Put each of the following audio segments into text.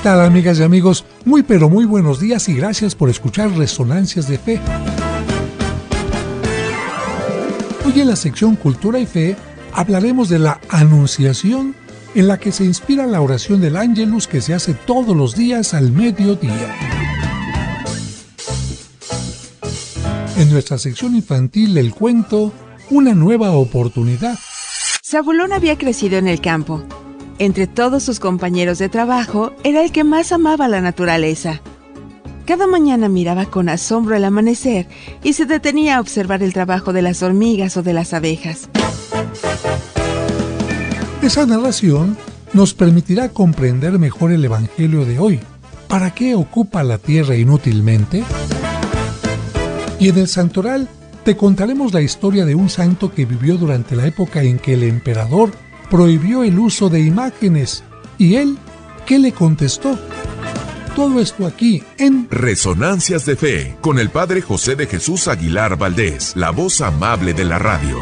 tal, amigas y amigos? Muy pero muy buenos días y gracias por escuchar Resonancias de Fe. Hoy en la sección Cultura y Fe hablaremos de la Anunciación, en la que se inspira la oración del Ángelus que se hace todos los días al mediodía. En nuestra sección infantil, el cuento Una nueva oportunidad. Zabulón había crecido en el campo. Entre todos sus compañeros de trabajo, era el que más amaba la naturaleza. Cada mañana miraba con asombro el amanecer y se detenía a observar el trabajo de las hormigas o de las abejas. Esa narración nos permitirá comprender mejor el Evangelio de hoy. ¿Para qué ocupa la tierra inútilmente? Y en el Santoral te contaremos la historia de un santo que vivió durante la época en que el emperador prohibió el uso de imágenes. ¿Y él qué le contestó? Todo esto aquí en Resonancias de Fe, con el Padre José de Jesús Aguilar Valdés, la voz amable de la radio.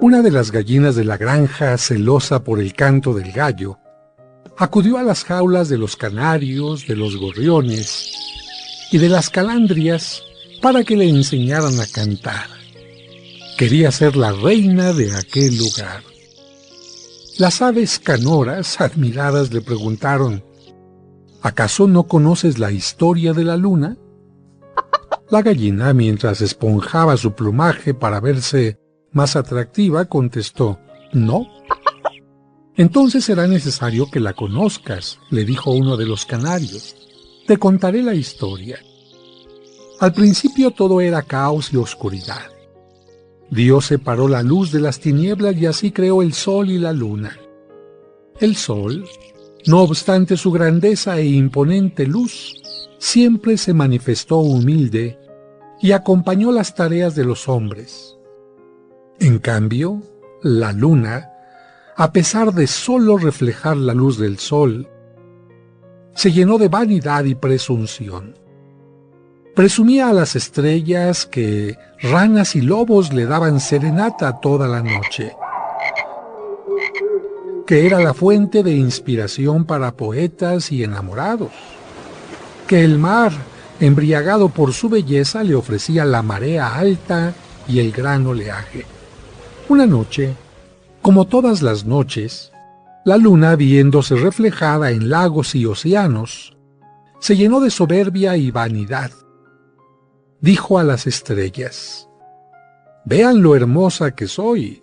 Una de las gallinas de la granja, celosa por el canto del gallo, acudió a las jaulas de los canarios, de los gorriones y de las calandrias para que le enseñaran a cantar. Quería ser la reina de aquel lugar. Las aves canoras, admiradas, le preguntaron: ¿acaso no conoces la historia de la luna? La gallina, mientras esponjaba su plumaje para verse más atractiva, contestó: no. Entonces será necesario que la conozcas, le dijo uno de los canarios. Te contaré la historia. Al principio todo era caos y oscuridad. Dios separó la luz de las tinieblas y así creó el sol y la luna. El sol, no obstante su grandeza e imponente luz, siempre se manifestó humilde y acompañó las tareas de los hombres. En cambio, la luna, a pesar de solo reflejar la luz del sol, se llenó de vanidad y presunción. Presumía a las estrellas que ranas y lobos le daban serenata toda la noche, que era la fuente de inspiración para poetas y enamorados, que el mar, embriagado por su belleza, le ofrecía la marea alta y el gran oleaje. Una noche, como todas las noches, la luna, viéndose reflejada en lagos y océanos, se llenó de soberbia y vanidad. Dijo a las estrellas: «Vean lo hermosa que soy.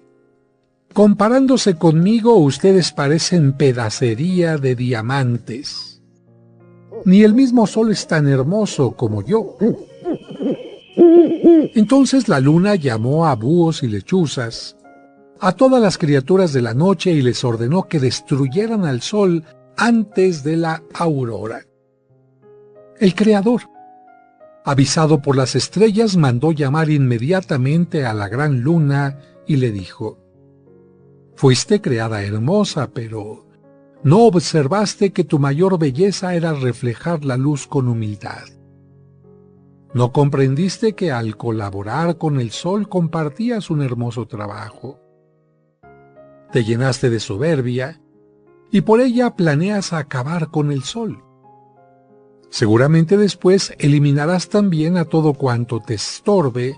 Comparándose conmigo, ustedes parecen pedacería de diamantes. Ni el mismo sol es tan hermoso como yo». Entonces la luna llamó a búhos y lechuzas, a todas las criaturas de la noche, y les ordenó que destruyeran al sol antes de la aurora. El Creador, avisado por las estrellas, mandó llamar inmediatamente a la gran luna y le dijo: «Fuiste creada hermosa, pero no observaste que tu mayor belleza era reflejar la luz con humildad. No comprendiste que al colaborar con el sol compartías un hermoso trabajo. Te llenaste de soberbia y por ella planeas acabar con el sol. Seguramente después eliminarás también a todo cuanto te estorbe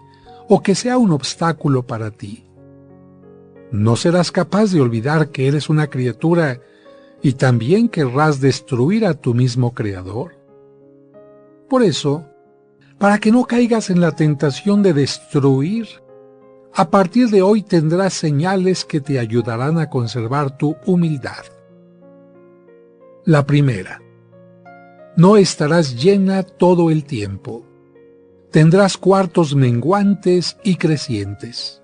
o que sea un obstáculo para ti. No serás capaz de olvidar que eres una criatura y también querrás destruir a tu mismo Creador. Por eso, para que no caigas en la tentación de destruir, a partir de hoy tendrás señales que te ayudarán a conservar tu humildad. La primera: no estarás llena todo el tiempo. Tendrás cuartos menguantes y crecientes.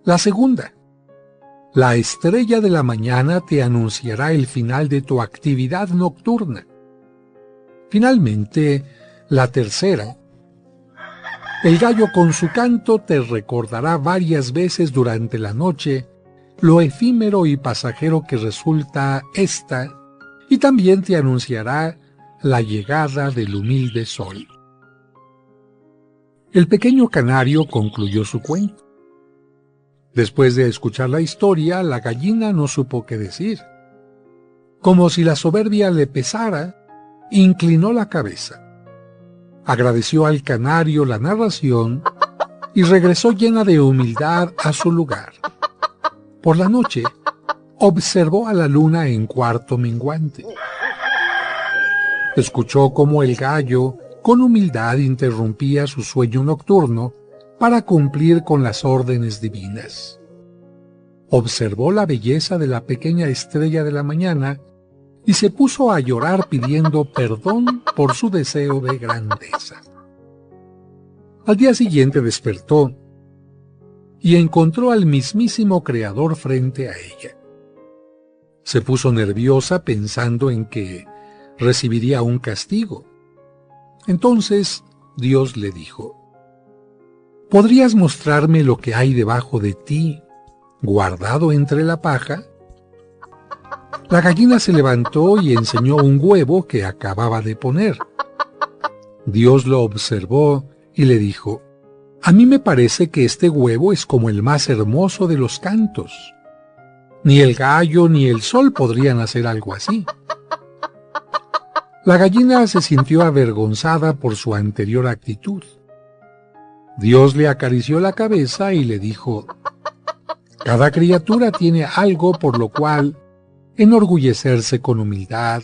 La segunda: la estrella de la mañana te anunciará el final de tu actividad nocturna. Finalmente, la tercera: El gallo con su canto te recordará varias veces durante la noche lo efímero y pasajero que resulta esta, y también te anunciará la llegada del humilde sol. El pequeño canario concluyó su cuento. Después de escuchar la historia, la gallina no supo qué decir. Como si la soberbia le pesara, inclinó la cabeza. Agradeció al canario la narración y regresó llena de humildad a su lugar. Por la noche, observó a la luna en cuarto menguante. Escuchó cómo el gallo, con humildad, interrumpía su sueño nocturno para cumplir con las órdenes divinas. Observó la belleza de la pequeña estrella de la mañana y se puso a llorar pidiendo perdón por su deseo de grandeza. Al día siguiente despertó y encontró al mismísimo Creador frente a ella. Se puso nerviosa pensando en que recibiría un castigo. Entonces Dios le dijo: ¿podrías mostrarme lo que hay debajo de ti, guardado entre la paja? La gallina se levantó y enseñó un huevo que acababa de poner. Dios lo observó y le dijo: a mí me parece que este huevo es como el más hermoso de los cantos. Ni el gallo ni el sol podrían hacer algo así. La gallina se sintió avergonzada por su anterior actitud. Dios le acarició la cabeza y le dijo: cada criatura tiene algo por lo cual enorgullecerse con humildad,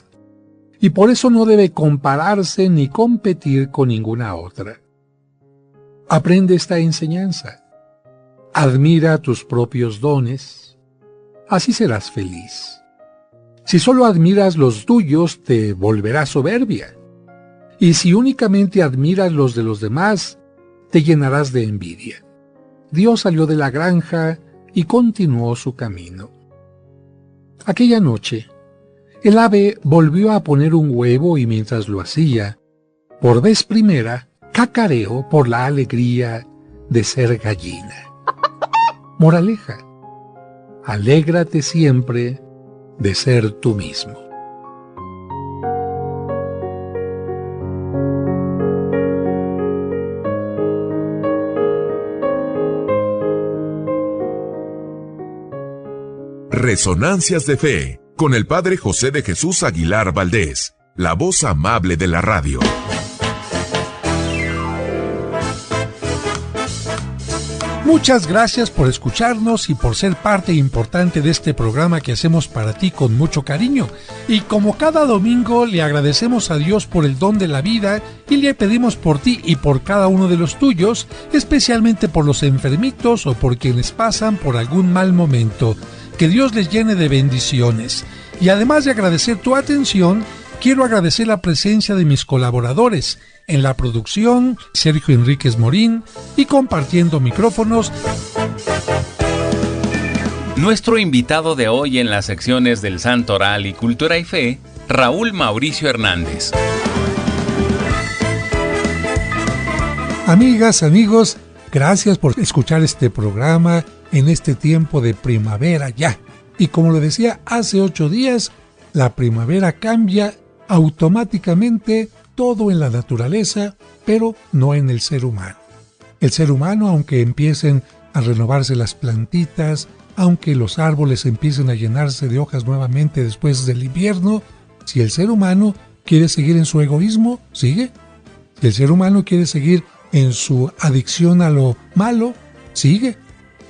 y por eso no debe compararse ni competir con ninguna otra. Aprende esta enseñanza. Admira tus propios dones, así serás feliz. Si solo admiras los tuyos, te volverás soberbia. Y si únicamente admiras los de los demás, te llenarás de envidia. Dios salió de la granja y continuó su camino. Aquella noche, el ave volvió a poner un huevo y mientras lo hacía, por vez primera, cacareó por la alegría de ser gallina. Moraleja: alégrate siempre de ser tú mismo. Resonancias de Fe, con el Padre José de Jesús Aguilar Valdés, la voz amable de la radio. Muchas gracias por escucharnos y por ser parte importante de este programa que hacemos para ti con mucho cariño. Y como cada domingo, le agradecemos a Dios por el don de la vida y le pedimos por ti y por cada uno de los tuyos, especialmente por los enfermitos o por quienes pasan por algún mal momento. Que Dios les llene de bendiciones. Y además de agradecer tu atención, quiero agradecer la presencia de mis colaboradores. En la producción, Sergio Enríquez Morín, y compartiendo micrófonos, nuestro invitado de hoy en las secciones del Santo Oral y Cultura y Fe, Raúl Mauricio Hernández. Amigas, amigos, gracias por escuchar este programa en este tiempo de primavera ya. Y como lo decía hace 8 días, la primavera cambia automáticamente todo en la naturaleza, pero no en el ser humano. El ser humano, aunque empiecen a renovarse las plantitas, aunque los árboles empiecen a llenarse de hojas nuevamente después del invierno, si el ser humano quiere seguir en su egoísmo, sigue. Si el ser humano quiere seguir en su adicción a lo malo, sigue.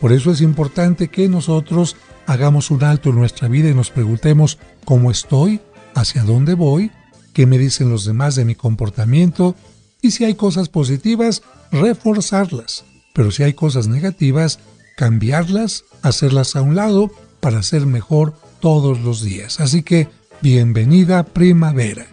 Por eso es importante que nosotros hagamos un alto en nuestra vida y nos preguntemos: ¿cómo estoy? ¿Hacia dónde voy? ¿Qué me dicen los demás de mi comportamiento? Y si hay cosas positivas, reforzarlas. Pero si hay cosas negativas, cambiarlas, hacerlas a un lado para ser mejor todos los días. Así que, bienvenida primavera.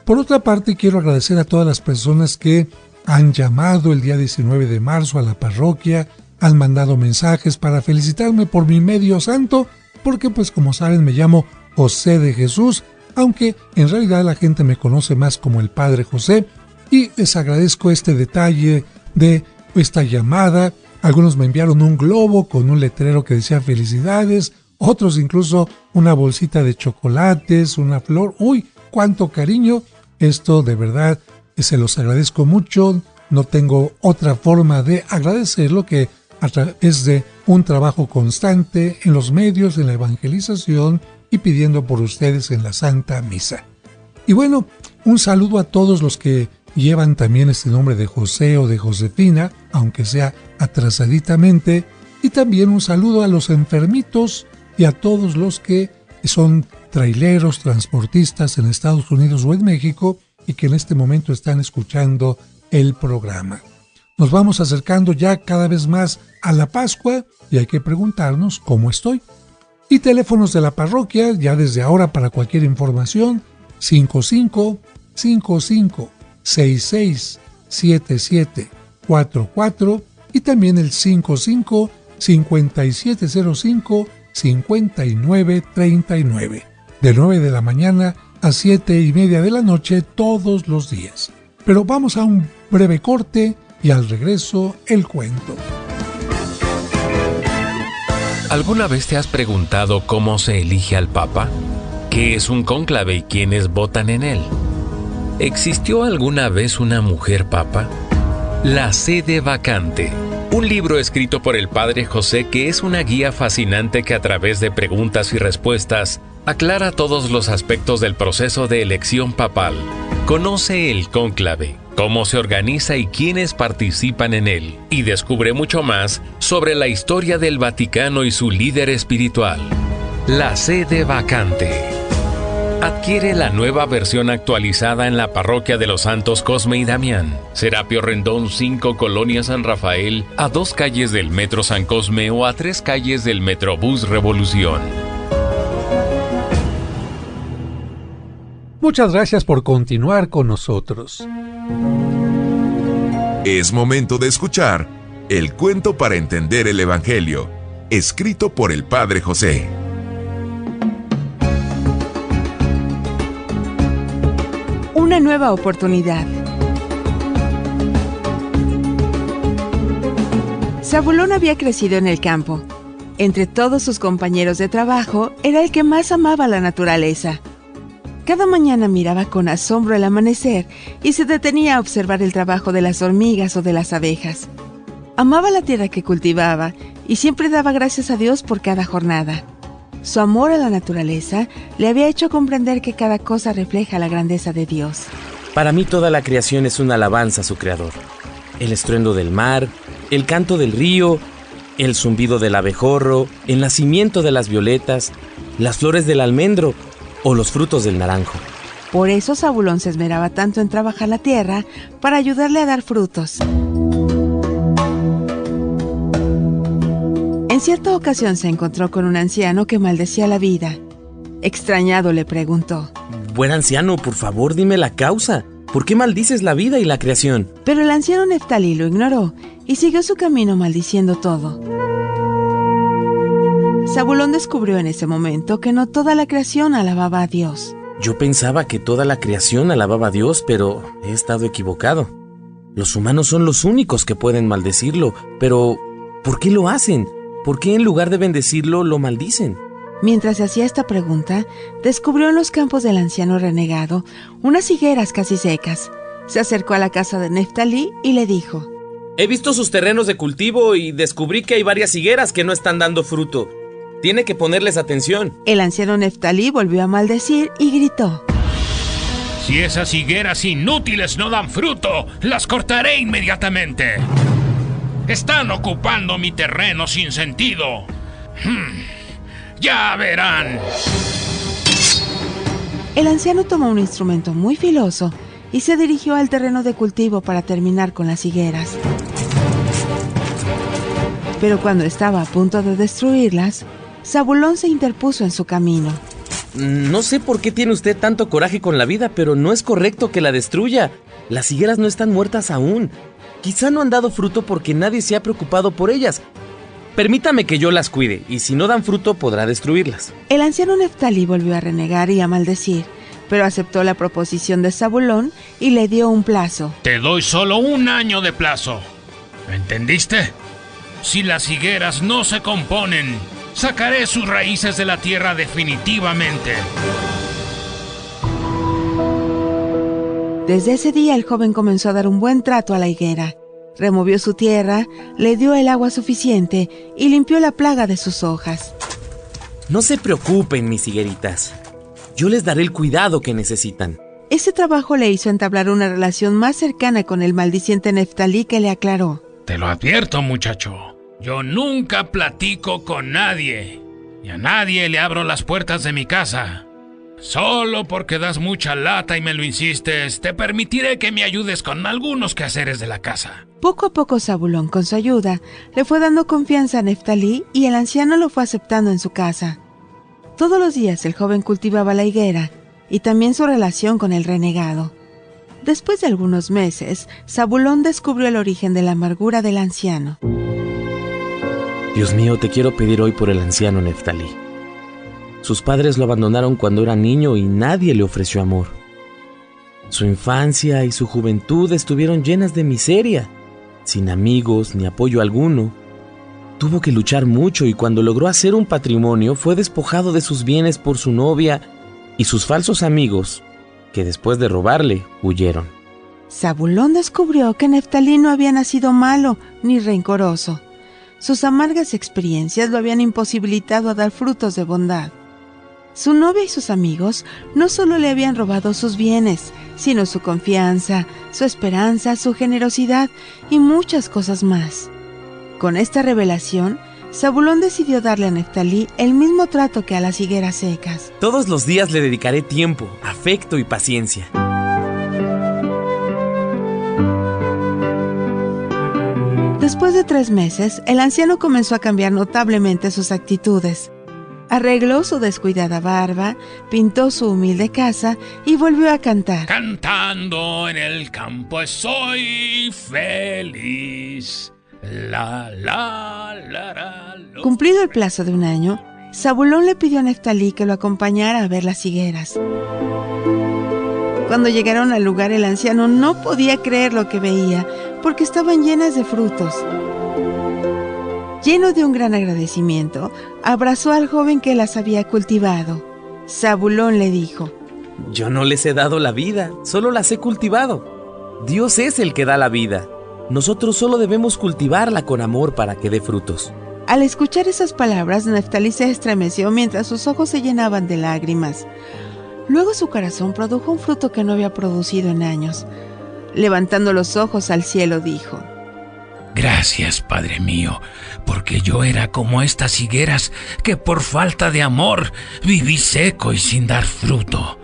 Por otra parte, quiero agradecer a todas las personas que han llamado el día 19 de marzo a la parroquia, han mandado mensajes para felicitarme por mi medio santo, porque pues como saben me llamo José de Jesús, aunque en realidad la gente me conoce más como el Padre José, y les agradezco este detalle de esta llamada. Algunos me enviaron un globo con un letrero que decía felicidades, otros incluso una bolsita de chocolates, una flor. ¡Uy, cuánto cariño! Esto de verdad se los agradezco mucho. No tengo otra forma de agradecerlo que a través de un trabajo constante en los medios, en la evangelización y pidiendo por ustedes en la Santa Misa. Y bueno, un saludo a todos los que llevan también este nombre de José o de Josefina, aunque sea atrasaditamente, y también un saludo a los enfermitos y a todos los que son traileros, transportistas en Estados Unidos o en México y que en este momento están escuchando el programa. Nos vamos acercando ya cada vez más a la Pascua y hay que preguntarnos cómo estoy. Y teléfonos de la parroquia, ya desde ahora para cualquier información, 55 55 66 77 44 y también el 55 5705 59 39, de 9 de la mañana a 7:30 de la noche todos los días. Pero vamos a un breve corte y al regreso el cuento. ¿Alguna vez te has preguntado cómo se elige al Papa? ¿Qué es un cónclave y quiénes votan en él? ¿Existió alguna vez una mujer papa? La sede vacante. Un libro escrito por el Padre José que es una guía fascinante que a través de preguntas y respuestas aclara todos los aspectos del proceso de elección papal. Conoce el cónclave, cómo se organiza y quiénes participan en él, y descubre mucho más sobre la historia del Vaticano y su líder espiritual. La sede vacante. Adquiere la nueva versión actualizada en la parroquia de los Santos Cosme y Damián, Serapio Rendón 5, Colonia San Rafael, a 2 calles del Metro San Cosme o a 3 calles del Metrobús Revolución. Muchas gracias por continuar con nosotros. Es momento de escuchar el cuento para entender el Evangelio, escrito por el Padre José. Una nueva oportunidad. Zabulón había crecido en el campo. Entre todos sus compañeros de trabajo, era el que más amaba la naturaleza. Cada mañana miraba con asombro el amanecer y se detenía a observar el trabajo de las hormigas o de las abejas. Amaba la tierra que cultivaba y siempre daba gracias a Dios por cada jornada. Su amor a la naturaleza le había hecho comprender que cada cosa refleja la grandeza de Dios. Para mí toda la creación es una alabanza a su creador. El estruendo del mar, el canto del río, el zumbido del abejorro, el nacimiento de las violetas, las flores del almendro o los frutos del naranjo. Por eso Zabulón se esmeraba tanto en trabajar la tierra para ayudarle a dar frutos. En cierta ocasión se encontró con un anciano que maldecía la vida. Extrañado le preguntó: Buen anciano, por favor dime la causa. ¿Por qué maldices la vida y la creación? Pero el anciano Neftalí lo ignoró y siguió su camino maldiciendo todo. Zabulón descubrió en ese momento que no toda la creación alababa a Dios. Yo pensaba que toda la creación alababa a Dios, pero he estado equivocado. Los humanos son los únicos que pueden maldecirlo, pero ¿por qué lo hacen? ¿Por qué en lugar de bendecirlo, lo maldicen? Mientras se hacía esta pregunta, descubrió en los campos del anciano renegado unas higueras casi secas. Se acercó a la casa de Neftalí y le dijo: He visto sus terrenos de cultivo y descubrí que hay varias higueras que no están dando fruto. Tiene que ponerles atención. El anciano Neftalí volvió a maldecir y gritó: Si esas higueras inútiles no dan fruto, las cortaré inmediatamente. Están ocupando mi terreno sin sentido. Ya verán. El anciano tomó un instrumento muy filoso y se dirigió al terreno de cultivo para terminar con las higueras. Pero cuando estaba a punto de destruirlas, Zabulón se interpuso en su camino. No sé por qué tiene usted tanto coraje con la vida, pero no es correcto que la destruya. Las higueras no están muertas aún. Quizá no han dado fruto porque nadie se ha preocupado por ellas. Permítame que yo las cuide, y si no dan fruto podrá destruirlas. El anciano Neftalí volvió a renegar y a maldecir, pero aceptó la proposición de Zabulón y le dio un plazo. Te doy solo 1 año de plazo. ¿Entendiste? Si las higueras no se componen, sacaré sus raíces de la tierra definitivamente. Desde ese día el joven comenzó a dar un buen trato a la higuera. Removió su tierra, le dio el agua suficiente y limpió la plaga de sus hojas. No se preocupen, mis higueritas. Yo les daré el cuidado que necesitan. Ese trabajo le hizo entablar una relación más cercana con el maldiciente Neftalí, que le aclaró: Te lo advierto, muchacho. Yo nunca platico con nadie. Y a nadie le abro las puertas de mi casa. Solo porque das mucha lata y me lo insistes, te permitiré que me ayudes con algunos quehaceres de la casa. Poco a poco Zabulón, con su ayuda, le fue dando confianza a Neftalí y el anciano lo fue aceptando en su casa. Todos los días el joven cultivaba la higuera y también su relación con el renegado. Después de algunos meses, Zabulón descubrió el origen de la amargura del anciano. Dios mío, te quiero pedir hoy por el anciano Neftalí. Sus padres lo abandonaron cuando era niño y nadie le ofreció amor. Su infancia y su juventud estuvieron llenas de miseria, sin amigos ni apoyo alguno. Tuvo que luchar mucho y cuando logró hacer un patrimonio fue despojado de sus bienes por su novia y sus falsos amigos, que después de robarle, huyeron. Zabulón descubrió que Neftalí no había nacido malo ni rencoroso. Sus amargas experiencias lo habían imposibilitado a dar frutos de bondad. Su novia y sus amigos no solo le habían robado sus bienes, sino su confianza, su esperanza, su generosidad y muchas cosas más. Con esta revelación, Zabulón decidió darle a Neftalí el mismo trato que a las higueras secas. Todos los días le dedicaré tiempo, afecto y paciencia. Después de 3 meses, el anciano comenzó a cambiar notablemente sus actitudes. Arregló su descuidada barba, pintó su humilde casa y volvió a cantar. Cantando en el campo soy feliz. La, la, la, la, lo... Cumplido el plazo de 1 año, Zabulón le pidió a Neftalí que lo acompañara a ver las higueras. Cuando llegaron al lugar, el anciano no podía creer lo que veía, porque estaban llenas de frutos. Lleno de un gran agradecimiento, abrazó al joven que las había cultivado. Zabulón le dijo: Yo no les he dado la vida, solo las he cultivado. Dios es el que da la vida. Nosotros solo debemos cultivarla con amor para que dé frutos. Al escuchar esas palabras, Neftalí se estremeció mientras sus ojos se llenaban de lágrimas. Luego su corazón produjo un fruto que no había producido en años. Levantando los ojos al cielo, dijo: Gracias, Padre mío, porque yo era como estas higueras que por falta de amor viví seco y sin dar fruto.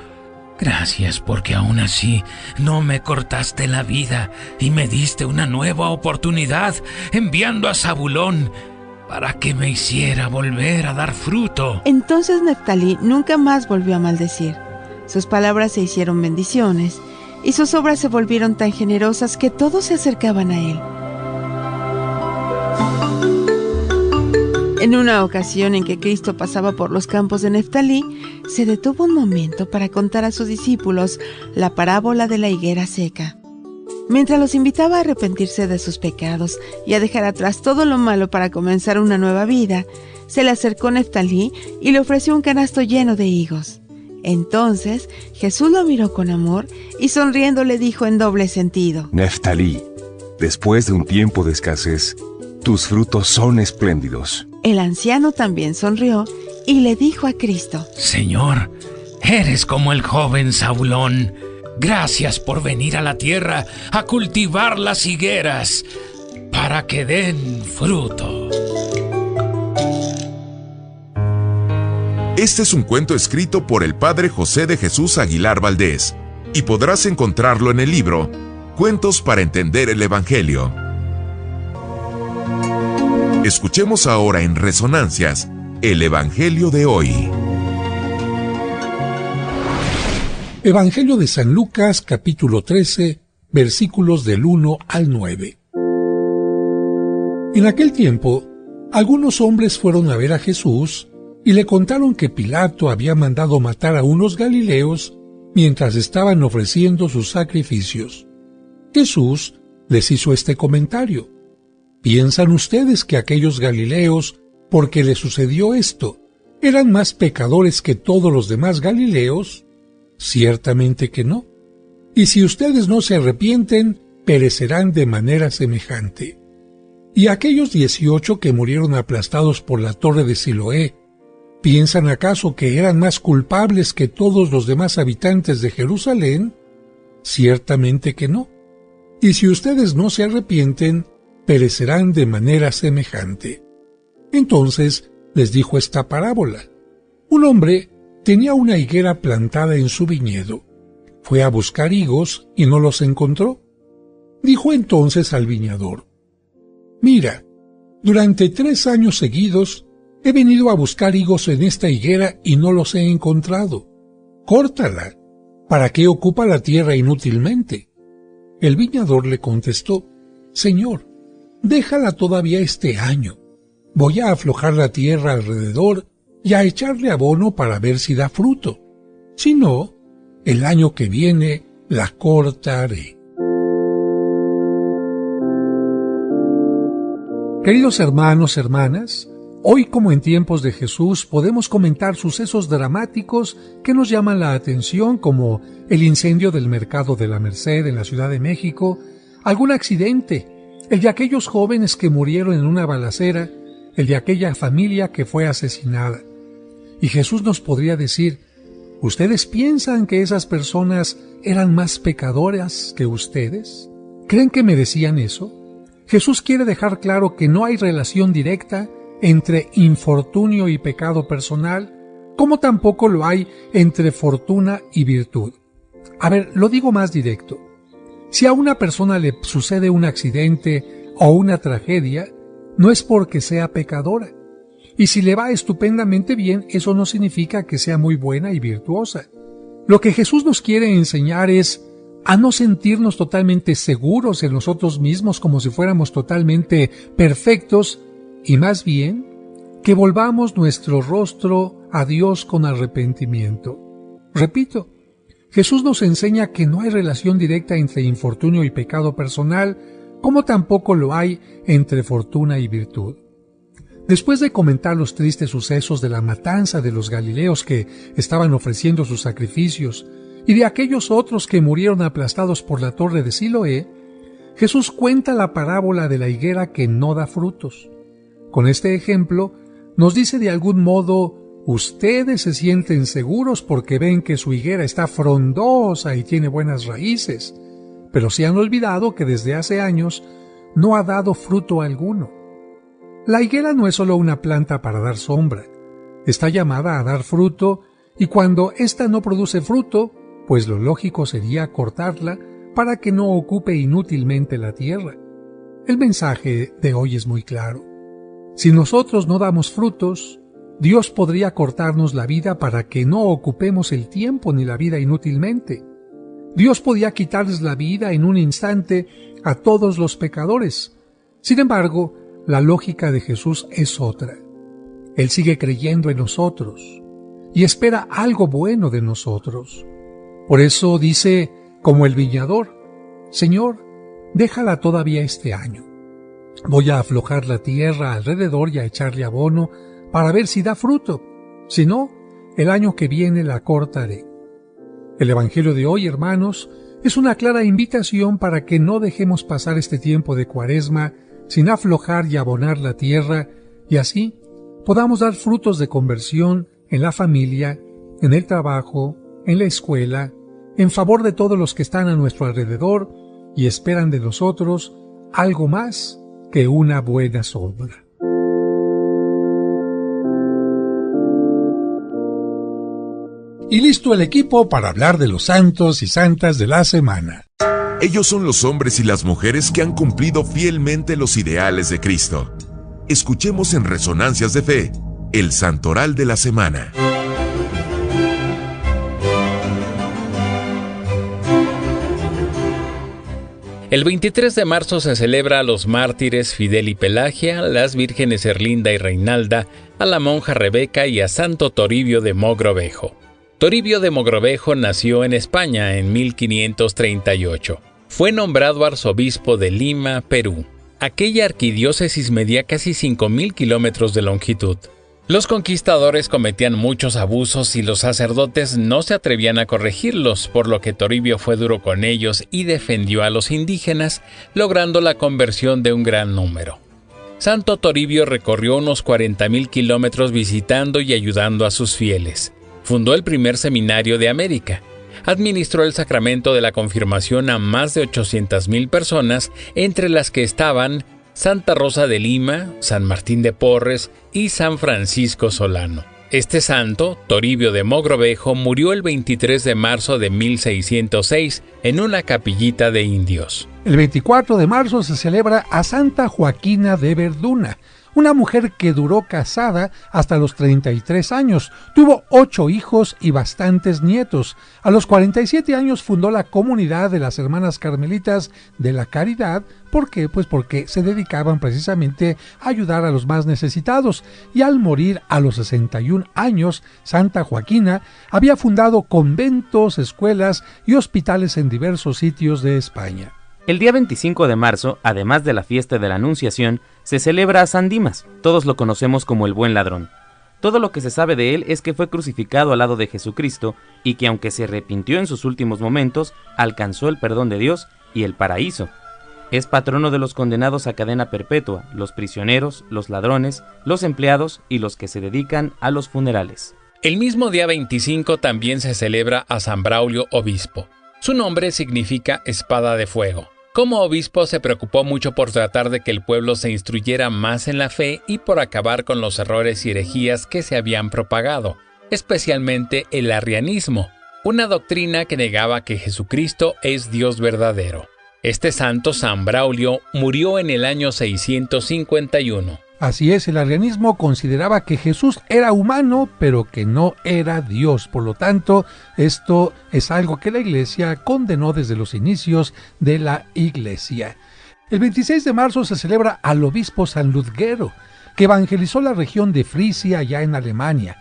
Gracias porque aún así no me cortaste la vida y me diste una nueva oportunidad enviando a Zabulón para que me hiciera volver a dar fruto. Entonces Neftalí nunca más volvió a maldecir. Sus palabras se hicieron bendiciones y sus obras se volvieron tan generosas que todos se acercaban a él. En una ocasión en que Cristo pasaba por los campos de Neftalí, se detuvo un momento para contar a sus discípulos la parábola de la higuera seca. Mientras los invitaba a arrepentirse de sus pecados y a dejar atrás todo lo malo para comenzar una nueva vida, se le acercó Neftalí y le ofreció un canasto lleno de higos. Entonces Jesús lo miró con amor y sonriendo le dijo en doble sentido: Neftalí, después de un tiempo de escasez, tus frutos son espléndidos. El anciano también sonrió y le dijo a Cristo: Señor, eres como el joven Zabulón. Gracias por venir a la tierra a cultivar las higueras para que den fruto. Este es un cuento escrito por el padre José de Jesús Aguilar Valdés y podrás encontrarlo en el libro Cuentos para entender el Evangelio. Escuchemos ahora en Resonancias el Evangelio de hoy. Evangelio de San Lucas, capítulo 13, versículos del 1 al 9. En aquel tiempo, algunos hombres fueron a ver a Jesús y le contaron que Pilato había mandado matar a unos galileos mientras estaban ofreciendo sus sacrificios. Jesús les hizo este comentario: ¿Piensan ustedes que aquellos galileos, porque les sucedió esto, eran más pecadores que todos los demás galileos? Ciertamente que no. Y si ustedes no se arrepienten, perecerán de manera semejante. Y aquellos 18 que murieron aplastados por la torre de Siloé, ¿piensan acaso que eran más culpables que todos los demás habitantes de Jerusalén? Ciertamente que no. Y si ustedes no se arrepienten, perecerán de manera semejante. Entonces les dijo esta parábola. Un hombre tenía una higuera plantada en su viñedo. Fue a buscar higos y no los encontró. Dijo entonces al viñador: Mira, durante 3 años seguidos he venido a buscar higos en esta higuera y no los he encontrado. Córtala. ¿Para qué ocupa la tierra inútilmente? El viñador le contestó: Señor, déjala todavía este año. Voy a aflojar la tierra alrededor y a echarle abono para ver si da fruto. Si no, el año que viene la cortaré. Queridos hermanos, hermanas, hoy como en tiempos de Jesús podemos comentar sucesos dramáticos que nos llaman la atención, como el incendio del Mercado de la Merced en la Ciudad de México, algún accidente, el de aquellos jóvenes que murieron en una balacera, el de aquella familia que fue asesinada. Y Jesús nos podría decir: ¿ustedes piensan que esas personas eran más pecadoras que ustedes? ¿Creen que merecían eso? Jesús quiere dejar claro que no hay relación directa entre infortunio y pecado personal, como tampoco lo hay entre fortuna y virtud. A ver, lo digo más directo. Si a una persona le sucede un accidente o una tragedia, no es porque sea pecadora. Y si le va estupendamente bien, eso no significa que sea muy buena y virtuosa. Lo que Jesús nos quiere enseñar es a no sentirnos totalmente seguros en nosotros mismos como si fuéramos totalmente perfectos, y más bien que volvamos nuestro rostro a Dios con arrepentimiento. Repito, Jesús nos enseña que no hay relación directa entre infortunio y pecado personal, como tampoco lo hay entre fortuna y virtud. Después de comentar los tristes sucesos de la matanza de los galileos que estaban ofreciendo sus sacrificios y de aquellos otros que murieron aplastados por la torre de Siloé, Jesús cuenta la parábola de la higuera que no da frutos. Con este ejemplo, nos dice de algún modo: ustedes se sienten seguros porque ven que su higuera está frondosa y tiene buenas raíces, pero se han olvidado que desde hace años no ha dado fruto alguno. La higuera no es solo una planta para dar sombra, está llamada a dar fruto, y cuando ésta no produce fruto, pues lo lógico sería cortarla para que no ocupe inútilmente la tierra. El mensaje de hoy es muy claro. Si nosotros no damos frutos, Dios podría cortarnos la vida para que no ocupemos el tiempo ni la vida inútilmente. Dios podía quitarles la vida en un instante a todos los pecadores. Sin embargo, la lógica de Jesús es otra. Él sigue creyendo en nosotros y espera algo bueno de nosotros. Por eso dice, como el viñador: Señor, déjala todavía este año. Voy a aflojar la tierra alrededor y a echarle abono para ver si da fruto. Si no, el año que viene la cortaré. El Evangelio de hoy, hermanos, es una clara invitación para que no dejemos pasar este tiempo de Cuaresma sin aflojar y abonar la tierra, y así podamos dar frutos de conversión en la familia, en el trabajo, en la escuela, en favor de todos los que están a nuestro alrededor y esperan de nosotros algo más que una buena sombra. Y listo el equipo para hablar de los santos y santas de la semana. Ellos son los hombres y las mujeres que han cumplido fielmente los ideales de Cristo. Escuchemos en Resonancias de Fe, el Santoral de la Semana. El 23 de marzo se celebra a los mártires Fidel y Pelagia, las vírgenes Erlinda y Reinalda, a la monja Rebeca y a Santo Toribio de Mogrovejo. Toribio de Mogrovejo nació en España en 1538. Fue nombrado arzobispo de Lima, Perú. aquella arquidiócesis medía casi 5.000 kilómetros de longitud. Los conquistadores cometían muchos abusos y los sacerdotes no se atrevían a corregirlos, por lo que Toribio fue duro con ellos y defendió a los indígenas, logrando la conversión de un gran número. Santo Toribio recorrió unos 40.000 kilómetros visitando y ayudando a sus fieles. Fundó el primer seminario de América. Administró el sacramento de la confirmación a más de 800.000 personas, entre las que estaban Santa Rosa de Lima, San Martín de Porres y San Francisco Solano. Este santo, Toribio de Mogrovejo, murió el 23 de marzo de 1606 en una capillita de indios. El 24 de marzo se celebra a Santa Joaquina de Verduna, una mujer que duró casada hasta los 33 años, tuvo 8 hijos y bastantes nietos. A los 47 años fundó la comunidad de las Hermanas Carmelitas de la Caridad. ¿Por qué? Pues porque se dedicaban precisamente a ayudar a los más necesitados. Y al morir a los 61 años, Santa Joaquina había fundado conventos, escuelas y hospitales en diversos sitios de España. El día 25 de marzo, además de la fiesta de la Anunciación, se celebra a San Dimas. Todos lo conocemos como el Buen Ladrón. Todo lo que se sabe de él es que fue crucificado al lado de Jesucristo y que, aunque se arrepintió en sus últimos momentos, alcanzó el perdón de Dios y el paraíso. Es patrono de los condenados a cadena perpetua, los prisioneros, los ladrones, los empleados y los que se dedican a los funerales. El mismo día 25 también se celebra a San Braulio Obispo. Su nombre significa espada de fuego. Como obispo se preocupó mucho por tratar de que el pueblo se instruyera más en la fe y por acabar con los errores y herejías que se habían propagado, especialmente el arrianismo, una doctrina que negaba que Jesucristo es Dios verdadero. Este santo, San Braulio, murió en el año 651. Así es, el arrianismo consideraba que Jesús era humano, pero que no era Dios. Por lo tanto, esto es algo que la Iglesia condenó desde los inicios de la Iglesia. El 26 de marzo se celebra al obispo San Ludgero, que evangelizó la región de Frisia, allá en Alemania.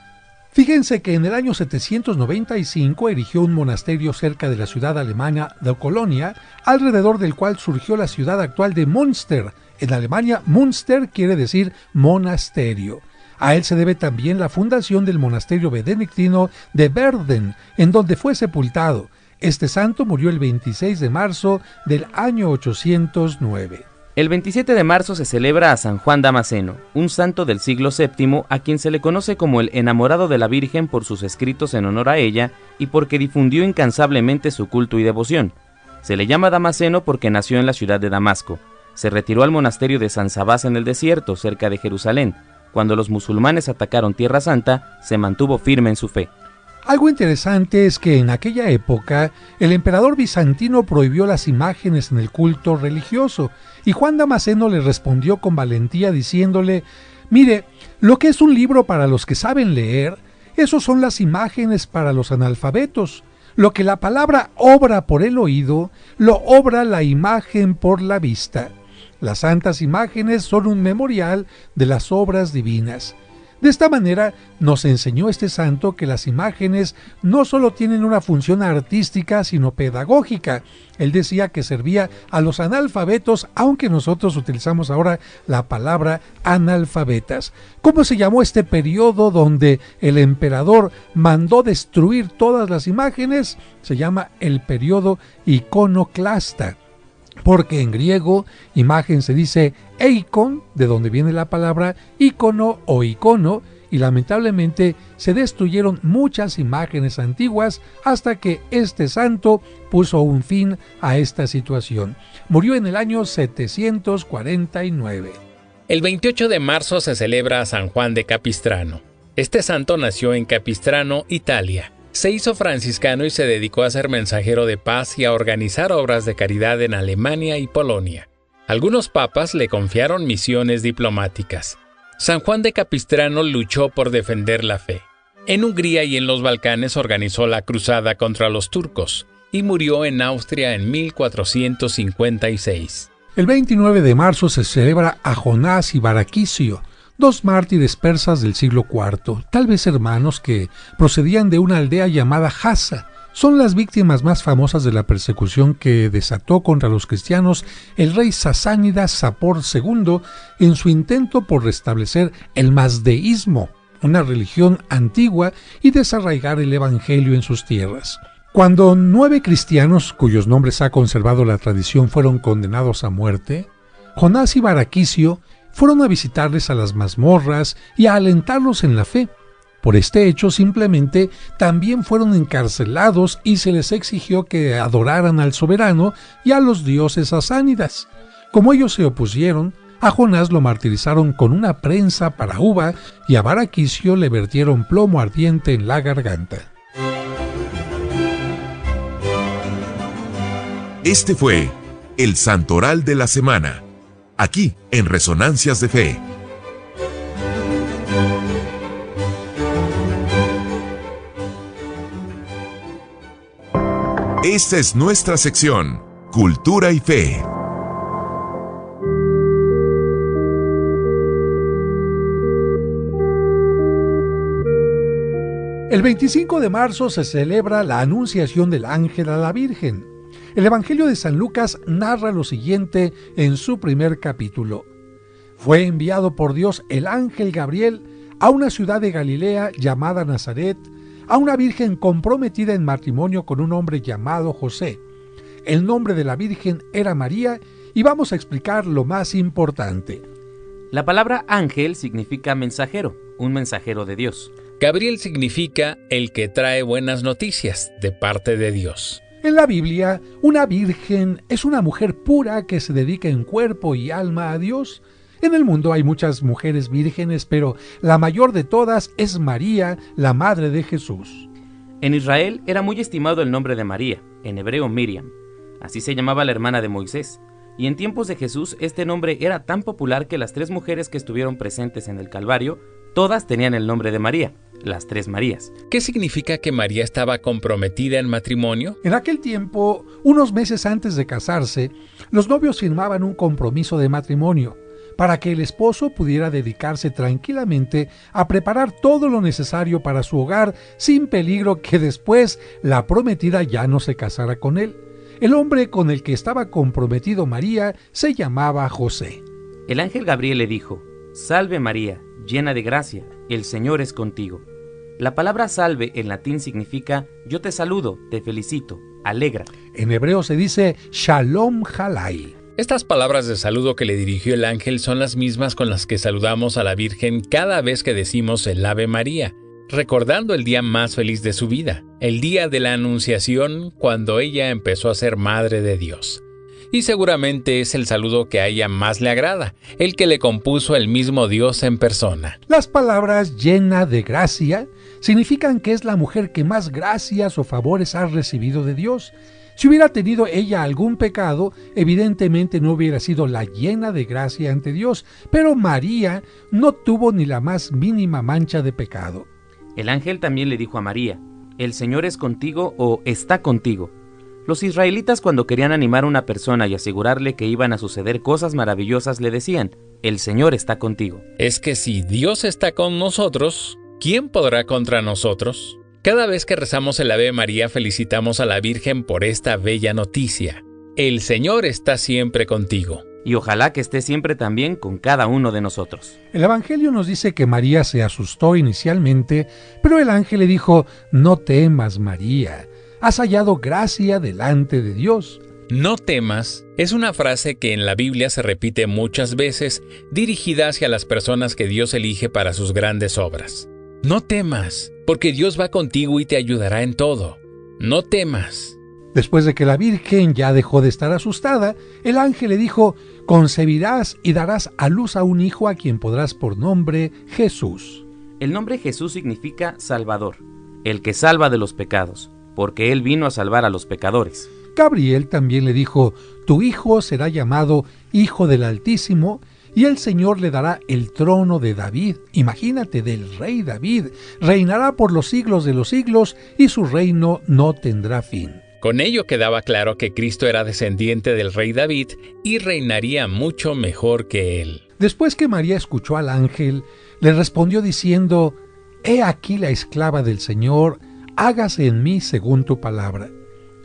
Fíjense que en el año 795 erigió un monasterio cerca de la ciudad alemana de Colonia, alrededor del cual surgió la ciudad actual de Münster. En Alemania, Münster quiere decir monasterio. A él se debe también la fundación del monasterio benedictino de Verden, en donde fue sepultado. Este santo murió el 26 de marzo del año 809. El 27 de marzo se celebra a San Juan Damasceno, un santo del siglo VII a quien se le conoce como el enamorado de la Virgen por sus escritos en honor a ella y porque difundió incansablemente su culto y devoción. Se le llama Damasceno porque nació en la ciudad de Damasco. Se retiró al monasterio de San Sabás en el desierto, cerca de Jerusalén. Cuando los musulmanes atacaron Tierra Santa, se mantuvo firme en su fe. Algo interesante es que en aquella época el emperador bizantino prohibió las imágenes en el culto religioso y Juan Damasceno le respondió con valentía diciéndole: mire, lo que es un libro para los que saben leer, esos son las imágenes para los analfabetos. Lo que la palabra obra por el oído, lo obra la imagen por la vista. Las santas imágenes son un memorial de las obras divinas. De esta manera nos enseñó este santo que las imágenes no solo tienen una función artística, sino pedagógica. Él decía que servía a los analfabetos, aunque nosotros utilizamos ahora la palabra analfabetas. ¿Cómo se llamó este periodo donde el emperador mandó destruir todas las imágenes? Se llama el periodo iconoclasta. Porque en griego, imagen se dice eikon, de donde viene la palabra ícono o icono, y lamentablemente se destruyeron muchas imágenes antiguas hasta que este santo puso un fin a esta situación. Murió en el año 749. El 28 de marzo se celebra a San Juan de Capistrano. Este santo nació en Capistrano, Italia. Se hizo franciscano y se dedicó a ser mensajero de paz y a organizar obras de caridad en Alemania y Polonia. Algunos papas le confiaron misiones diplomáticas. San Juan de Capistrano luchó por defender la fe. En Hungría y en los Balcanes organizó la cruzada contra los turcos y murió en Austria en 1456. El 29 de marzo se celebra a Jonás y Baraquisio, dos mártires persas del siglo IV, tal vez hermanos que procedían de una aldea llamada Hasa, son las víctimas más famosas de la persecución que desató contra los cristianos el rey sasánida Sapor II en su intento por restablecer el mazdeísmo, una religión antigua, y desarraigar el evangelio en sus tierras. Cuando 9 cristianos, cuyos nombres ha conservado la tradición, fueron condenados a muerte, Jonás y Baraquisio fueron a visitarles a las mazmorras y a alentarlos en la fe. Por este hecho, simplemente, también fueron encarcelados y se les exigió que adoraran al soberano y a los dioses sasánidas. Como ellos se opusieron, a Jonás lo martirizaron con una prensa para uva y a Baraquisio le vertieron plomo ardiente en la garganta. Este fue el Santoral de la Semana, aquí en Resonancias de Fe. Esta es nuestra sección, Cultura y Fe. El 25 de marzo se celebra la Anunciación del Ángel a la Virgen. El Evangelio de San Lucas narra lo siguiente en su primer capítulo. Fue enviado por Dios el ángel Gabriel a una ciudad de Galilea llamada Nazaret, a una virgen comprometida en matrimonio con un hombre llamado José. El nombre de la virgen era María, y vamos a explicar lo más importante. La palabra ángel significa mensajero, un mensajero de Dios. Gabriel significa el que trae buenas noticias de parte de Dios. En la Biblia, una virgen es una mujer pura que se dedica en cuerpo y alma a Dios. En el mundo hay muchas mujeres vírgenes, pero la mayor de todas es María, la madre de Jesús. En Israel era muy estimado el nombre de María, en hebreo Miriam. Así se llamaba la hermana de Moisés. Y en tiempos de Jesús este nombre era tan popular que las 3 mujeres que estuvieron presentes en el Calvario, todas tenían el nombre de María, las 3 Marías. ¿Qué significa que María estaba comprometida en matrimonio? En aquel tiempo, unos meses antes de casarse, los novios firmaban un compromiso de matrimonio para que el esposo pudiera dedicarse tranquilamente a preparar todo lo necesario para su hogar, sin peligro que después la prometida ya no se casara con él. El hombre con el que estaba comprometido María se llamaba José. El ángel Gabriel le dijo: «Salve María, llena de gracia, el Señor es contigo». La palabra salve en latín significa yo te saludo, te felicito, alégrate. En hebreo se dice Shalom Jalai. Estas palabras de saludo que le dirigió el ángel son las mismas con las que saludamos a la Virgen cada vez que decimos el Ave María, recordando el día más feliz de su vida, el día de la Anunciación, cuando ella empezó a ser Madre de Dios. Y seguramente es el saludo que a ella más le agrada, el que le compuso el mismo Dios en persona. Las palabras llena de gracia significan que es la mujer que más gracias o favores ha recibido de Dios. Si hubiera tenido ella algún pecado, evidentemente no hubiera sido la llena de gracia ante Dios, pero María no tuvo ni la más mínima mancha de pecado. El ángel también le dijo a María: «El Señor es contigo» o «está contigo». Los israelitas, cuando querían animar a una persona y asegurarle que iban a suceder cosas maravillosas, le decían: «El Señor está contigo». Es que si Dios está con nosotros, ¿quién podrá contra nosotros? Cada vez que rezamos el Ave María felicitamos a la Virgen por esta bella noticia. El Señor está siempre contigo. Y ojalá que esté siempre también con cada uno de nosotros. El Evangelio nos dice que María se asustó inicialmente, pero el ángel le dijo: «No temas, María, has hallado gracia delante de Dios». No temas es una frase que en la Biblia se repite muchas veces, dirigida hacia las personas que Dios elige para sus grandes obras. No temas, porque Dios va contigo y te ayudará en todo. No temas. Después de que la Virgen ya dejó de estar asustada, el ángel le dijo: «Concebirás y darás a luz a un hijo a quien podrás por nombre Jesús». El nombre Jesús significa Salvador, el que salva de los pecados, porque Él vino a salvar a los pecadores. Gabriel también le dijo: «Tu hijo será llamado Hijo del Altísimo, y el Señor le dará el trono de David». Imagínate, del rey David. «Reinará por los siglos de los siglos, y su reino no tendrá fin». Con ello quedaba claro que Cristo era descendiente del rey David y reinaría mucho mejor que él. Después que María escuchó al ángel, le respondió diciendo: «He aquí la esclava del Señor, hágase en mí según tu palabra.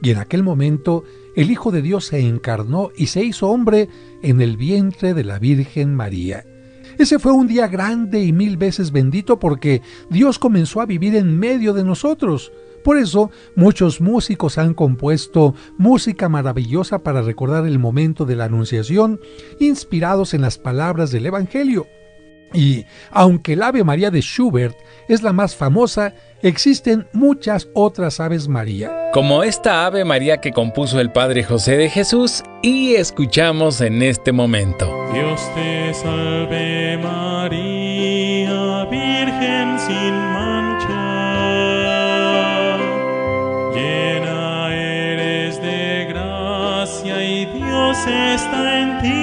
Y en aquel momento el Hijo de Dios se encarnó y se hizo hombre en el vientre de la Virgen María. Ese fue un día grande y 1000 veces bendito porque Dios comenzó a vivir en medio de nosotros. Por eso, muchos músicos han compuesto música maravillosa para recordar el momento de la Anunciación, inspirados en las palabras del Evangelio. Y aunque el Ave María de Schubert es la más famosa, existen muchas otras Aves María. Como esta Ave María que compuso el Padre José de Jesús y escuchamos en este momento. Dios te salve María, Virgen sin mancha, llena eres de gracia y Dios está en ti.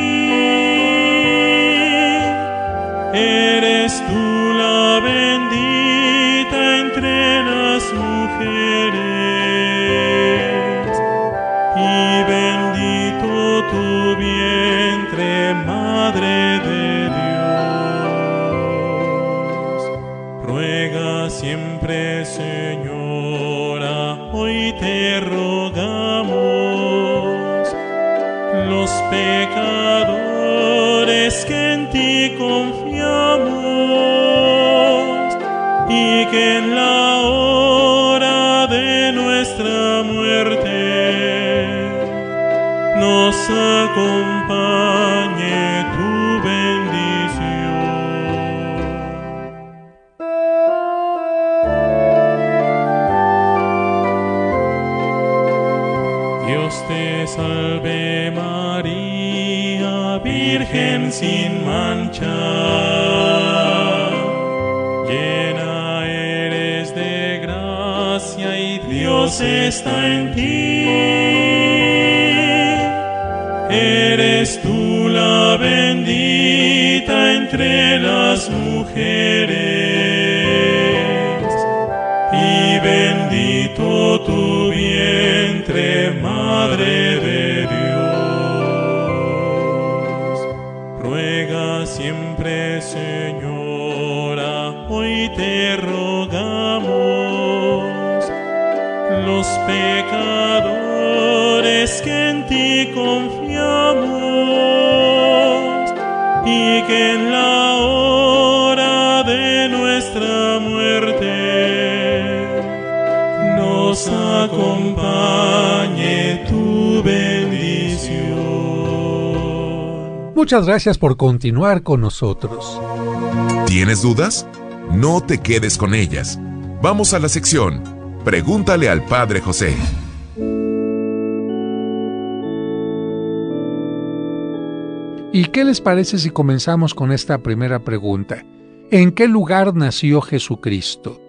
Eres tú la bendita entre las mujeres y bendito tu vientre, Madre de Dios. Ruega siempre, Señora, hoy te rogamos, los pecadores que en ti confiamos, y que en la hora de nuestra muerte nos acompañe tu bendición. Dios te salve María, Virgen sin mancha, llena eres de gracia y Dios está en ti. Eres tú la bendita entre las mujeres y bendito tu vientre, Madre de Dios. Ruega siempre, Señora, hoy te rogamos, los pecadores que en ti confiamos, y que en la hora de nuestra muerte nos acompañe tu bendición. Muchas gracias por continuar con nosotros. ¿Tienes dudas? No te quedes con ellas. Vamos a la sección Pregúntale al Padre José. ¿Y qué les parece si comenzamos con esta primera pregunta? ¿En qué lugar nació Jesucristo?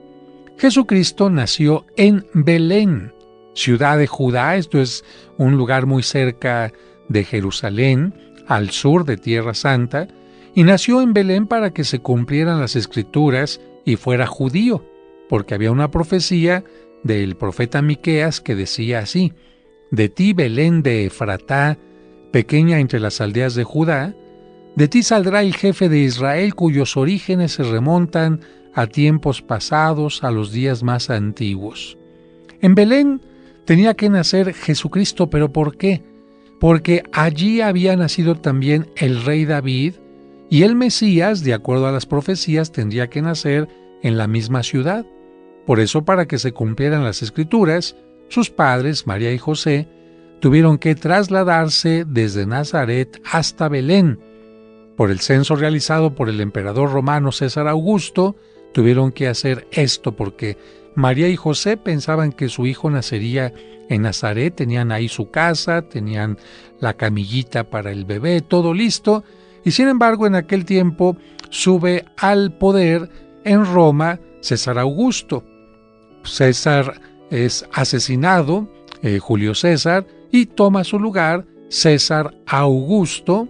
Jesucristo nació en Belén, ciudad de Judá. Esto es un lugar muy cerca de Jerusalén, al sur de Tierra Santa, y nació en Belén para que se cumplieran las Escrituras y fuera judío, porque había una profecía del profeta Miqueas que decía así: de ti, Belén de Efratá, pequeña entre las aldeas de Judá, de ti saldrá el jefe de Israel, cuyos orígenes se remontan a tiempos pasados, a los días más antiguos. En Belén tenía que nacer Jesucristo, ¿pero por qué? Porque allí había nacido también el rey David, y el Mesías, de acuerdo a las profecías, tendría que nacer en la misma ciudad. Por eso, para que se cumplieran las Escrituras, sus padres, María y José, tuvieron que trasladarse desde Nazaret hasta Belén. Por el censo realizado por el emperador romano César Augusto, tuvieron que hacer esto porque María y José pensaban que su hijo nacería en Nazaret, tenían ahí su casa, tenían la camillita para el bebé, todo listo, y sin embargo en aquel tiempo sube al poder en Roma César Augusto. César es asesinado, Julio César, y toma su lugar César Augusto,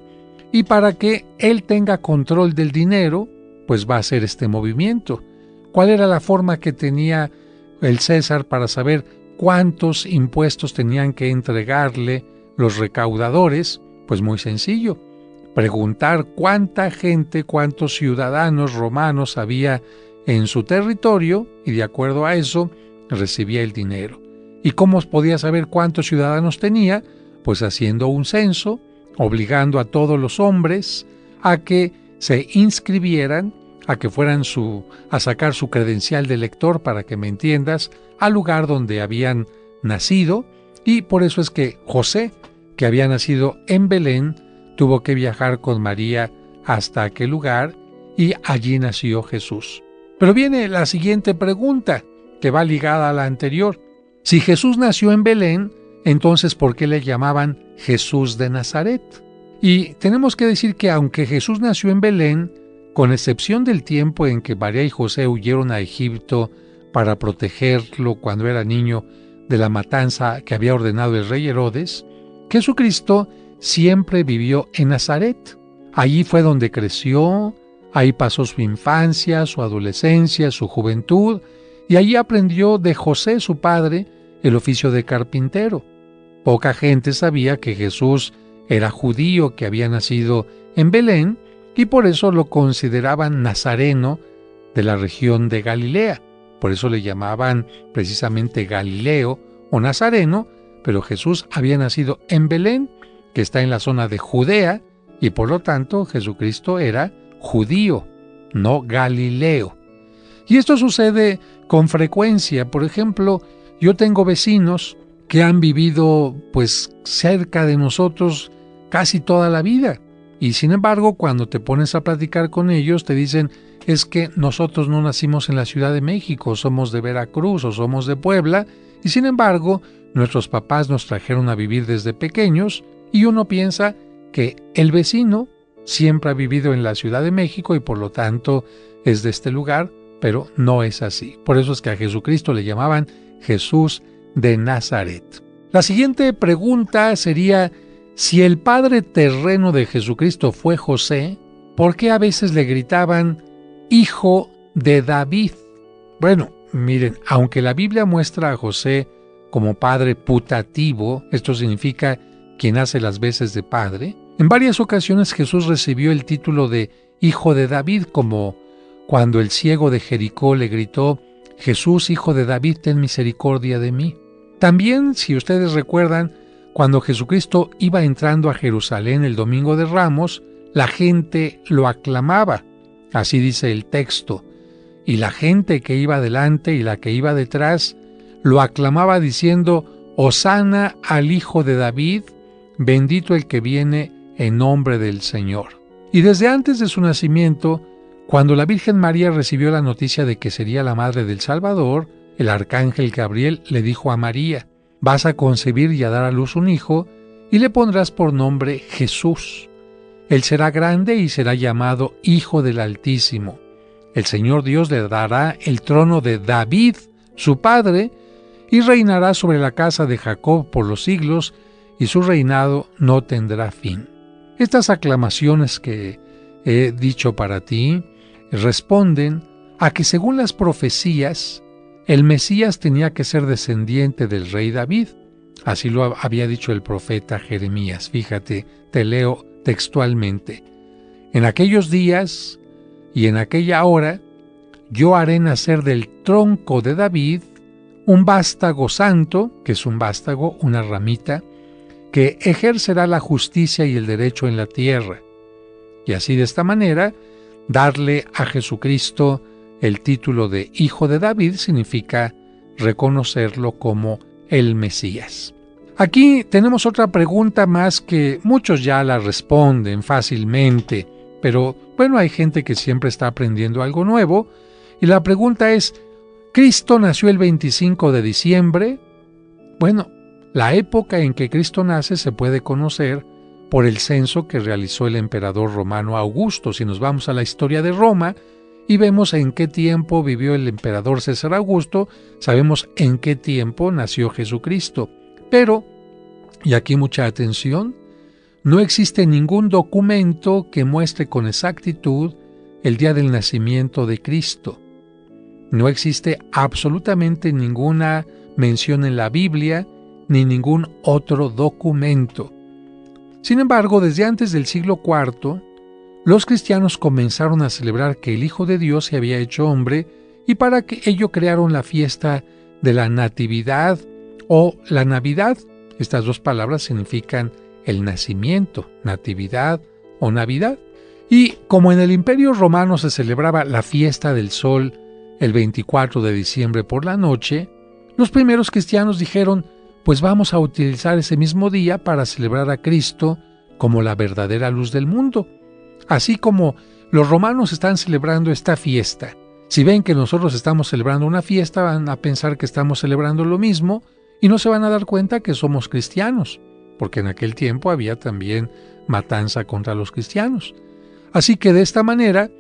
y para que él tenga control del dinero, pues va a hacer este movimiento. ¿Cuál era la forma que tenía el César para saber cuántos impuestos tenían que entregarle los recaudadores? Pues muy sencillo, preguntar cuánta gente, cuántos ciudadanos romanos había en su territorio, y de acuerdo a eso recibía el dinero. ¿Y cómo podía saber cuántos ciudadanos tenía? Pues haciendo un censo, obligando a todos los hombres a que se inscribieran, a que fueran a sacar su credencial de lector, para que me entiendas, al lugar donde habían nacido. Y por eso es que José, que había nacido en Belén, tuvo que viajar con María hasta aquel lugar, y allí nació Jesús. Pero viene la siguiente pregunta, que va ligada a la anterior. Si Jesús nació en Belén, entonces ¿por qué le llamaban Jesús de Nazaret? Y tenemos que decir que aunque Jesús nació en Belén, con excepción del tiempo en que María y José huyeron a Egipto para protegerlo cuando era niño de la matanza que había ordenado el rey Herodes, Jesucristo siempre vivió en Nazaret. Allí fue donde creció, ahí pasó su infancia, su adolescencia, su juventud, y allí aprendió de José, su padre, el oficio de carpintero. Poca gente sabía que Jesús era judío, que había nacido en Belén, y por eso lo consideraban nazareno de la región de Galilea. Por eso le llamaban precisamente Galileo o Nazareno, pero Jesús había nacido en Belén, que está en la zona de Judea, y por lo tanto Jesucristo era judío, no galileo. Y esto sucede con frecuencia. Por ejemplo, yo tengo vecinos que han vivido pues cerca de nosotros casi toda la vida. Y sin embargo, cuando te pones a platicar con ellos, te dicen, es que nosotros no nacimos en la Ciudad de México, somos de Veracruz o somos de Puebla, y sin embargo, nuestros papás nos trajeron a vivir desde pequeños, y uno piensa que el vecino siempre ha vivido en la Ciudad de México y por lo tanto es de este lugar, pero no es así. Por eso es que a Jesucristo le llamaban Jesús de Nazaret. La siguiente pregunta sería, si el padre terreno de Jesucristo fue José, ¿por qué a veces le gritaban hijo de David? Bueno, miren, aunque la Biblia muestra a José como padre putativo, esto significa quien hace las veces de padre, en varias ocasiones Jesús recibió el título de hijo de David, como cuando el ciego de Jericó le gritó, Jesús, hijo de David, ten misericordia de mí. También, si ustedes recuerdan, cuando Jesucristo iba entrando a Jerusalén el Domingo de Ramos, la gente lo aclamaba, así dice el texto, y la gente que iba delante y la que iba detrás lo aclamaba diciendo, Hosana al Hijo de David, bendito el que viene en nombre del Señor. Y desde antes de su nacimiento, cuando la Virgen María recibió la noticia de que sería la madre del Salvador, el arcángel Gabriel le dijo a María, vas a concebir y a dar a luz un hijo, y le pondrás por nombre Jesús. Él será grande y será llamado Hijo del Altísimo. El Señor Dios le dará el trono de David, su padre, y reinará sobre la casa de Jacob por los siglos, y su reinado no tendrá fin. Estas aclamaciones que he dicho para ti responden a que según las profecías, el Mesías tenía que ser descendiente del rey David. Así lo había dicho el profeta Jeremías. Fíjate, te leo textualmente. En aquellos días y en aquella hora, yo haré nacer del tronco de David un vástago santo, que es un vástago, una ramita, que ejercerá la justicia y el derecho en la tierra. Y así de esta manera, darle a Jesucristo el título de Hijo de David significa reconocerlo como el Mesías. Aquí tenemos otra pregunta más que muchos ya la responden fácilmente, pero bueno, hay gente que siempre está aprendiendo algo nuevo, y la pregunta es, ¿Cristo nació el 25 de diciembre? Bueno, la época en que Cristo nace se puede conocer por el censo que realizó el emperador romano Augusto. Si nos vamos a la historia de Roma, y vemos en qué tiempo vivió el emperador César Augusto, sabemos en qué tiempo nació Jesucristo. Pero, y aquí mucha atención, no existe ningún documento que muestre con exactitud el día del nacimiento de Cristo. No existe absolutamente ninguna mención en la Biblia, ni ningún otro documento. Sin embargo, desde antes del siglo IV, los cristianos comenzaron a celebrar que el Hijo de Dios se había hecho hombre y para que ello crearon la fiesta de la Natividad o la Navidad. Estas dos palabras significan el nacimiento, Natividad o Navidad. Y como en el Imperio Romano se celebraba la fiesta del sol el 24 de diciembre por la noche, los primeros cristianos dijeron, pues vamos a utilizar ese mismo día para celebrar a Cristo como la verdadera luz del mundo. Así como los romanos están celebrando esta fiesta, si ven que nosotros estamos celebrando una fiesta, van a pensar que estamos celebrando lo mismo y no se van a dar cuenta que somos cristianos, porque en aquel tiempo había también matanza contra los cristianos. Así que de esta manera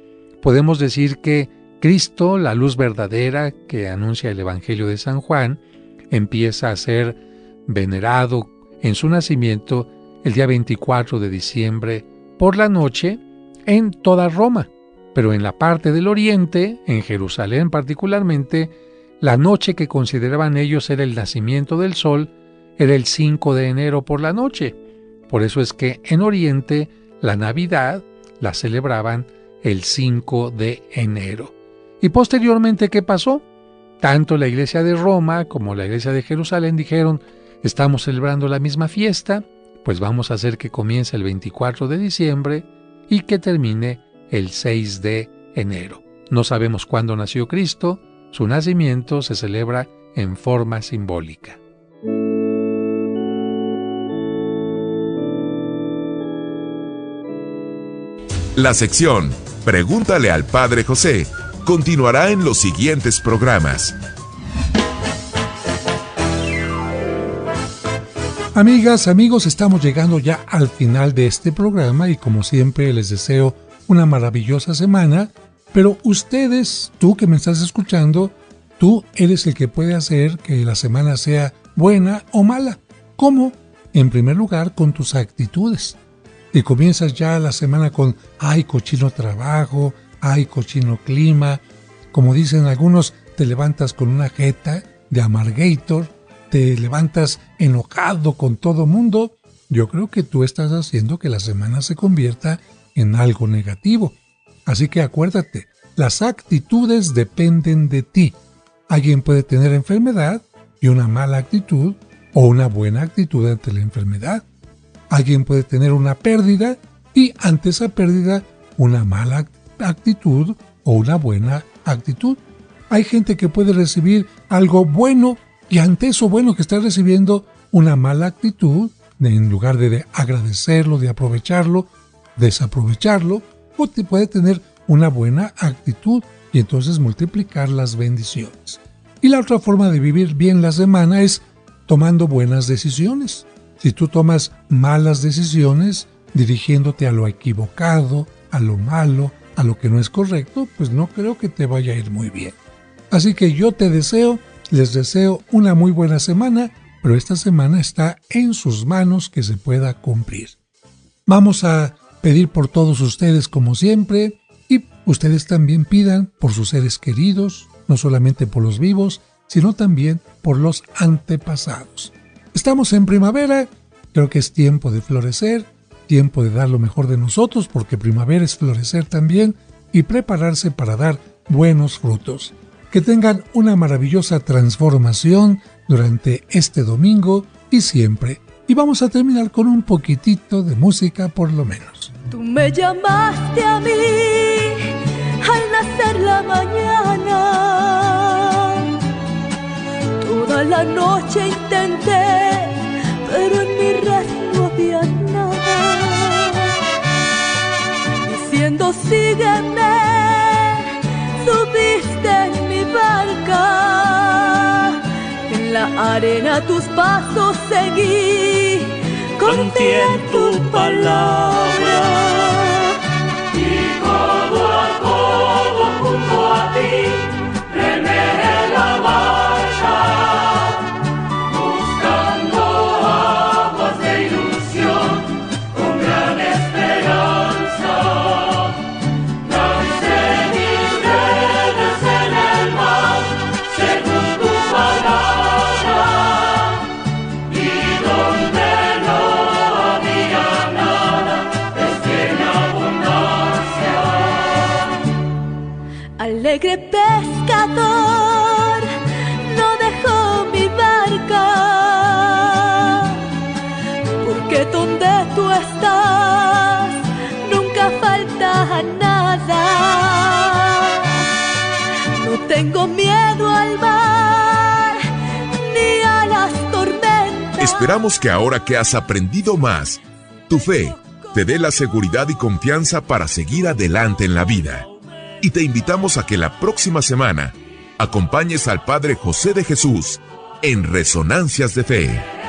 podemos decir que Cristo, la luz verdadera que anuncia el Evangelio de San Juan, empieza a ser venerado en su nacimiento el día 24 de diciembre por la noche en toda Roma. Pero en la parte del oriente, en Jerusalén particularmente, la noche que consideraban ellos era el nacimiento del sol, era el 5 de enero por la noche. Por eso es que en Oriente la Navidad la celebraban el 5 de enero. Y posteriormente, ¿qué pasó? Tanto la iglesia de Roma como la iglesia de Jerusalén dijeron, estamos celebrando la misma fiesta, pues vamos a hacer que comience el 24 de diciembre y que termine el 6 de enero. No sabemos cuándo nació Cristo, su nacimiento se celebra en forma simbólica. La sección Pregúntale al Padre José continuará en los siguientes programas. Amigas, amigos, estamos llegando ya al final de este programa y como siempre les deseo una maravillosa semana, pero ustedes, tú que me estás escuchando, tú eres el que puede hacer que la semana sea buena o mala. ¿Cómo? En primer lugar, con tus actitudes. Y comienzas ya la semana con, ay, cochino trabajo, ay, cochino clima. Como dicen algunos, te levantas con una jeta de amargator, te levantas enojado con todo mundo. Yo creo que tú estás haciendo que la semana se convierta en algo negativo. Así que acuérdate, las actitudes dependen de ti. Alguien puede tener enfermedad y una mala actitud o una buena actitud ante la enfermedad. Alguien puede tener una pérdida y ante esa pérdida una mala actitud o una buena actitud. Hay gente que puede recibir algo bueno y ante eso bueno que está recibiendo una mala actitud, en lugar de agradecerlo, de aprovecharlo, desaprovecharlo, o te puede tener una buena actitud y entonces multiplicar las bendiciones. Y la otra forma de vivir bien la semana es tomando buenas decisiones. Si tú tomas malas decisiones, dirigiéndote a lo equivocado, a lo malo, a lo que no es correcto, pues no creo que te vaya a ir muy bien. Así que yo les deseo una muy buena semana, pero esta semana está en sus manos que se pueda cumplir. Vamos a pedir por todos ustedes como siempre, y ustedes también pidan por sus seres queridos, no solamente por los vivos, sino también por los antepasados. Estamos en primavera, creo que es tiempo de florecer, tiempo de dar lo mejor de nosotros, porque primavera es florecer también y prepararse para dar buenos frutos. Que tengan una maravillosa transformación durante este domingo y siempre. Y vamos a terminar con un poquitito de música por lo menos. Tú me llamaste a mí al nacer la mañana. Toda la noche intenté, pero en mi red no había nada. Diciendo sígueme, subiste en mi barca. En la arena tus pasos seguí, confié en tu palabra. Y codo a codo junto a ti, remé la marcha, buscando aguas de ilusión, con gran esperanza. Lancé mis redes en el mar, según tu palabra, y donde no había nada, desde mi abundancia. Alegre pescador, no dejó tengo miedo al mar ni a las tormentas. Esperamos que ahora que has aprendido más, tu fe te dé la seguridad y confianza para seguir adelante en la vida. Y te invitamos a que la próxima semana acompañes al Padre José de Jesús en Resonancias de Fe.